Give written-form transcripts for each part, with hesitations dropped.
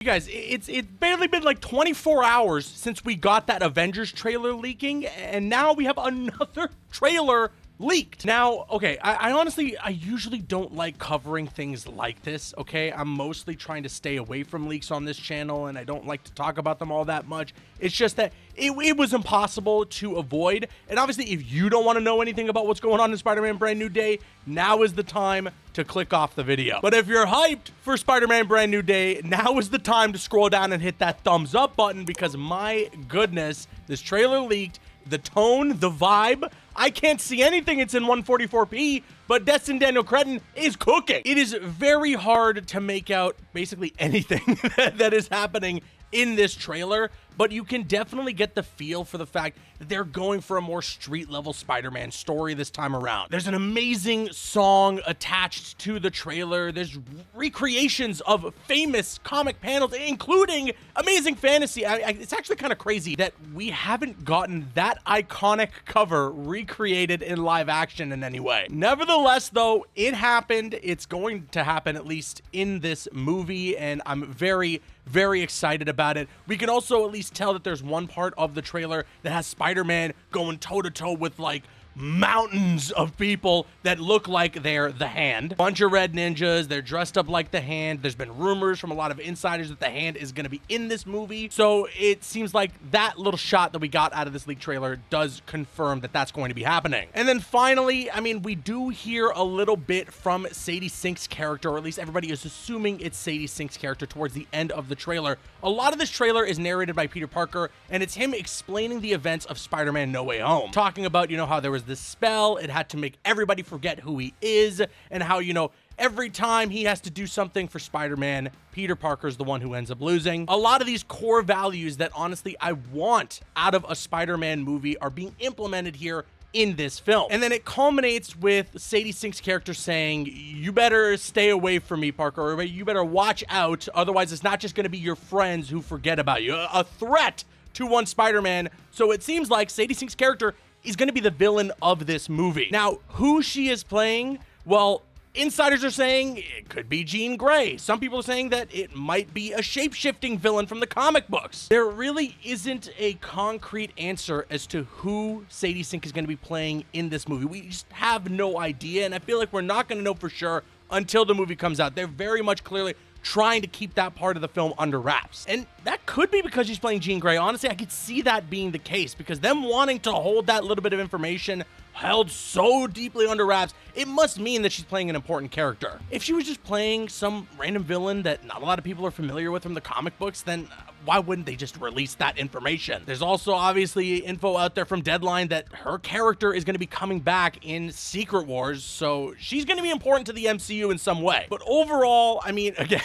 You guys, it's barely been like 24 hours since we got that Avengers trailer leaking, and now we have another trailer leaked. Now, okay, I honestly, I usually don't like covering things like this, okay? I'm mostly trying to stay away from leaks on this channel, and I don't like to talk about them all that much. It's just that it was impossible to avoid, and obviously, if you don't want to know anything about what's going on in Spider-Man Brand New Day, now is the time to click off the video. But if you're hyped for Spider-Man Brand New Day, now is the time to scroll down and hit that thumbs up button, because my goodness, this trailer leaked. The tone, the vibe, I can't see anything. It's in 144p, but Destin Daniel Cretton is cooking. It is very hard to make out basically anything that is happening in this trailer, but you can definitely get the feel for the fact that they're going for a more street-level Spider-Man story this time around. There's an amazing song attached to the trailer. There's recreations of famous comic panels, including Amazing Fantasy. It's actually kind of crazy that we haven't gotten that iconic cover recreated in live action in any way. Nevertheless, though, it happened. It's going to happen, at least in this movie, and I'm very, very excited about it. We can also at least tell that there's one part of the trailer that has Spider-Man going toe-to-toe with like mountains of people that look like they're the Hand. Bunch of red ninjas, they're dressed up like the Hand. There's been rumors from a lot of insiders that the Hand is going to be in this movie, so it seems like that little shot that we got out of this leaked trailer does confirm that that's going to be happening. And then finally, I mean, we do hear a little bit from Sadie Sink's character, or at least everybody is assuming it's Sadie Sink's character towards the end of the trailer. A lot of this trailer is narrated by Peter Parker, and it's him explaining the events of Spider-Man No Way Home, talking about, you know, how there was this spell, it had to make everybody forget who he is, and how, you know, every time he has to do something for Spider-Man, Peter Parker's the one who ends up losing. A lot of these core values that honestly I want out of a Spider-Man movie are being implemented here in this film. And then it culminates with Sadie Sink's character saying, you better stay away from me, Parker, or you better watch out, otherwise it's not just going to be your friends who forget about you. A threat to one Spider-Man. So it seems like Sadie Sink's character is going to be the villain of this movie. Now, who she is playing, well, insiders are saying it could be Jean Grey. Some people are saying that it might be a shape-shifting villain from the comic books. There really isn't a concrete answer as to who Sadie Sink is going to be playing in this movie. We just have no idea, and I feel like we're not going to know for sure until the movie comes out. They're very much clearly trying to keep that part of the film under wraps. And that could be because she's playing Jean Grey. Honestly, I could see that being the case, because them wanting to hold that little bit of information held so deeply under wraps, it must mean that she's playing an important character. If she was just playing some random villain that not a lot of people are familiar with from the comic books, then why wouldn't they just release that information? There's also obviously info out there from Deadline that her character is going to be coming back in Secret Wars, so she's going to be important to the MCU in some way. But overall, I mean, again,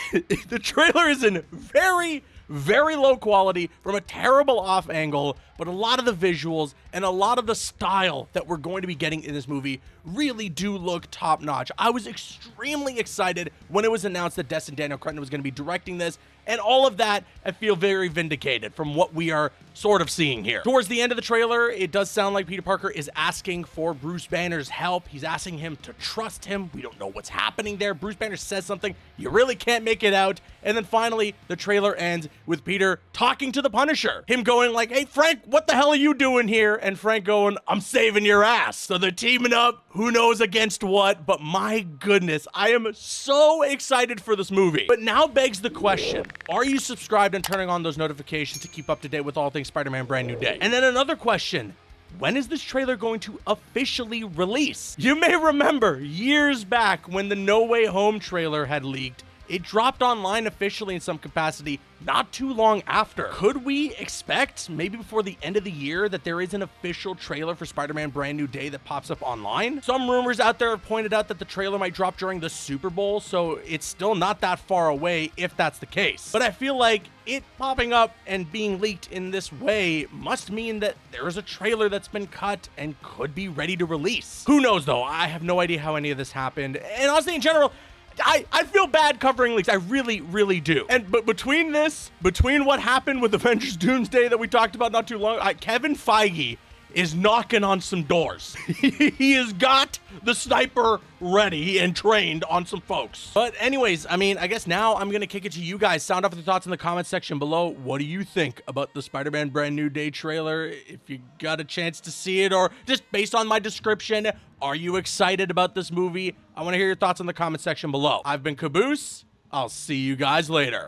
the trailer is in very, very low quality from a terrible off angle, but a lot of the visuals and a lot of the style that we're going to be getting in this movie really do look top notch. I was extremely excited when it was announced that Destin Daniel Cretton was going to be directing this, and all of that, I feel very vindicated from what we are sort of seeing here. Towards the end of the trailer, it does sound like Peter Parker is asking for Bruce Banner's help. He's asking him to trust him. We don't know what's happening there. Bruce Banner says something. You really can't make it out. And then finally, the trailer ends with Peter talking to the Punisher. Him going like, hey, Frank, what the hell are you doing here? And Frank going, I'm saving your ass. So they're teaming up. Who knows against what? But my goodness, I am so excited for this movie. But now begs the question, are you subscribed and turning on those notifications to keep up to date with all things Spider-Man Brand New Day? And then another question, when is this trailer going to officially release? You may remember years back when the No Way Home trailer had leaked, it dropped online officially in some capacity not too long after. Could we expect, maybe before the end of the year, that there is an official trailer for Spider-Man Brand New Day that pops up online? Some rumors out there have pointed out that the trailer might drop during the Super Bowl, so it's still not that far away if that's the case. But I feel like it popping up and being leaked in this way must mean that there is a trailer that's been cut and could be ready to release. Who knows though? I have no idea how any of this happened. And honestly, in general, I feel bad covering leaks. I really, really do. But between what happened with Avengers Doomsday that we talked about not too long, Kevin Feige is knocking on some doors. He has got the sniper ready and trained on some folks. But anyways, I mean, I guess now I'm gonna kick it to you guys. Sound off your thoughts in the comment section below. What do you think about the Spider-Man Brand New Day trailer? If you got a chance to see it, or just based on my description, are you excited about this movie? I want to hear your thoughts in the comment section below. I've been Caboose. I'll see you guys later.